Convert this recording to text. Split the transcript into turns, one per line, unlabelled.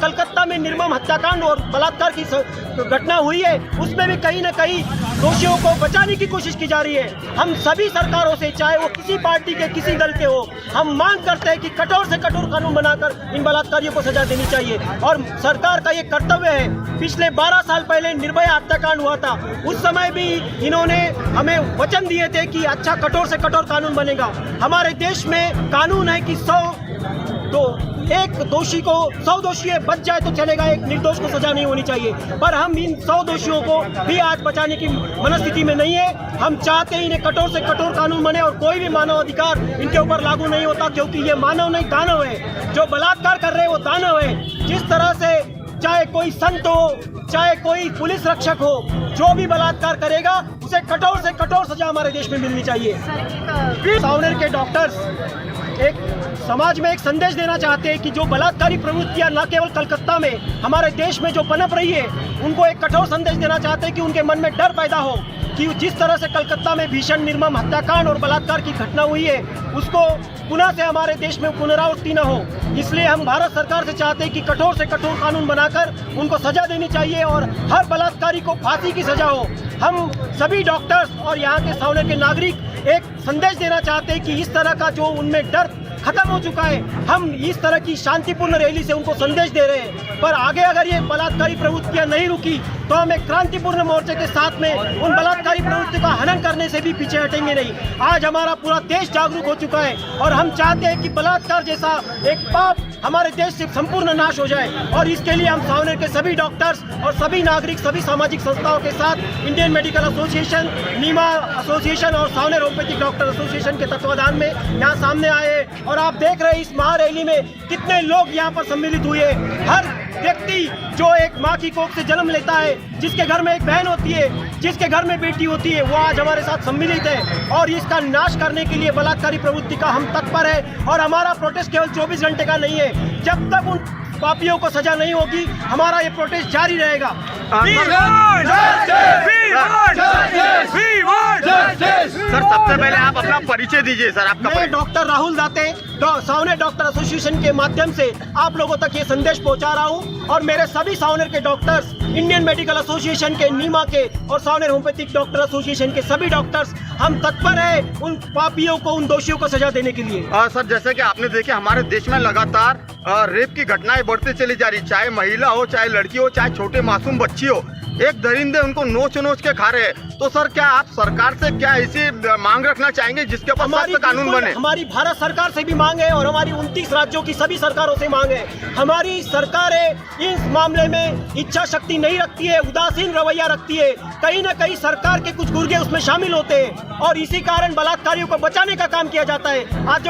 कलकत्ता में निर्मम हत्याकांड और बलात्कार की घटना हुई है, उसमें भी कहीं न कहीं दोषियों को बचाने की कोशिश की जा रही है। हम सभी सरकारों से, चाहे वो किसी पार्टी के किसी दल के हो, हम मांग करते हैं कि कठोर से कठोर कानून बनाकर इन बलात्कारियों को सजा देनी चाहिए। और सरकार का ये कर्तव्य है। पिछले 12 साल पहले निर्भया हत्याकांड हुआ था, उस समय भी इन्होंने हमें वचन दिए थे कि अच्छा कठोर से कठोर कानून बनेगा। हमारे देश में कानून है कि एक दोषी को 100 दोषी बच जाए तो चलेगा, एक निर्दोष को सजा नहीं होनी चाहिए। पर हम इन 100 दोषियों को भी आज बचाने की मनस्थिति में नहीं है। हम चाहते हैं इन्हें कठोर से कठोर कानून बने और कोई भी मानव अधिकार इनके ऊपर लागू नहीं होता, क्योंकि ये मानव नहीं दानव है। जो बलात्कार कर रहे हैं वो दानव है। जिस तरह से चाहे कोई संत हो, चाहे कोई पुलिस रक्षक हो, जो भी बलात्कार करेगा उसे कठोर से कठोर सजा हमारे देश में मिलनी चाहिए। सावनेर के डॉक्टर्स एक समाज में एक संदेश देना चाहते हैं कि जो बलात्कारी प्रवृत्तियां न केवल कलकत्ता में, हमारे देश में जो पनप रही है, उनको एक कठोर संदेश देना चाहते हैं कि उनके मन में डर पैदा हो कि जिस तरह से कलकत्ता में भीषण निर्मम हत्याकांड और बलात्कार की घटना हुई है, उसको पुनः से हमारे देश में पुनरावृत्ति न हो। इसलिए हम भारत सरकार से चाहते हैं कि कठोर से कठोर कानून बनाकर उनको सजा देनी चाहिए और हर बलात्कारी को फांसी की सजा हो। हम सभी डॉक्टर्स और यहाँ के सावनेर के नागरिक एक संदेश देना चाहते हैं कि इस तरह का जो उनमें डर खत्म हो चुका है, हम इस तरह की शांतिपूर्ण रैली से उनको संदेश दे रहे हैं। पर आगे अगर ये बलात्कारी प्रवृत्तियां नहीं रुकी तो हम एक क्रांतिपूर्ण मोर्चे के साथ में उन बलात्कारी प्रवृत्तियों का हनन करने से भी पीछे हटेंगे नहीं। आज हमारा पूरा देश जागरूक हो चुका है और हम चाहते हैं कि बलात्कार जैसा एक पाप हमारे देश से संपूर्ण नाश हो जाए। और इसके लिए हम सावनेर के सभी डॉक्टर्स और सभी नागरिक, सभी सामाजिक संस्थाओं के साथ इंडियन मेडिकल एसोसिएशन, नीमा एसोसिएशन और सावनेर होम्योपैथिक डॉक्टर एसोसिएशन के तत्वाधान में यहाँ सामने आए। और आप देख रहे हैं इस महारैली में कितने लोग यहाँ पर सम्मिलित हुए। हर व्यक्ति जो एक माँ की कोख से जन्म लेता है, जिसके घर में एक बहन होती है, जिसके घर में बेटी होती है, वो आज हमारे साथ सम्मिलित है। और इसका नाश करने के लिए बलात्कारी प्रवृत्ति का हम तत्पर है। और हमारा प्रोटेस्ट केवल 24 घंटे का नहीं है। जब तक उन पापियों को सजा नहीं होगी, हमारा ये प्रोटेस्ट जारी रहेगा।
सर, सबसे पहले आप अपना परिचय दीजिए सर। आपका
मैं डॉक्टर राहुल दाते सावनेर डॉक्टर एसोसिएशन के माध्यम से आप लोगों तक ये संदेश पहुंचा रहा हूं। और मेरे सभी सावनेर के डॉक्टर्स, इंडियन मेडिकल एसोसिएशन के, नीमा के और सावनेर होम्योपैथिक डॉक्टर एसोसिएशन के सभी डॉक्टर्स, हम तत्पर हैं उन पापियों को, उन दोषियों को सजा देने के लिए।
सर, जैसे कि आपने देखा हमारे देश में लगातार रेप की घटनाएं बढ़ती चली जा रही, चाहे महिला हो, चाहे लड़की हो, चाहे छोटे मासूम बच्ची हो। एक दरिंदे उनको नोच नोच के खा रहे हैं। तो सर, क्या आप सरकार से क्या ऐसी मांग रखना चाहेंगे जिसके ऊपर सख्त कानून बने?
हमारी भारत सरकार से भी मांग है और हमारी 29 राज्यों की सभी सरकारों से मांग है। हमारी सरकारें इस मामले में इच्छा शक्ति नहीं रखती है, उदासीन रवैया रखती है। कहीं न कहीं सरकार के कुछ गुर्गे उसमें शामिल होते हैं और इसी कारण बलात्कारियों को बचाने का काम किया जाता है। आज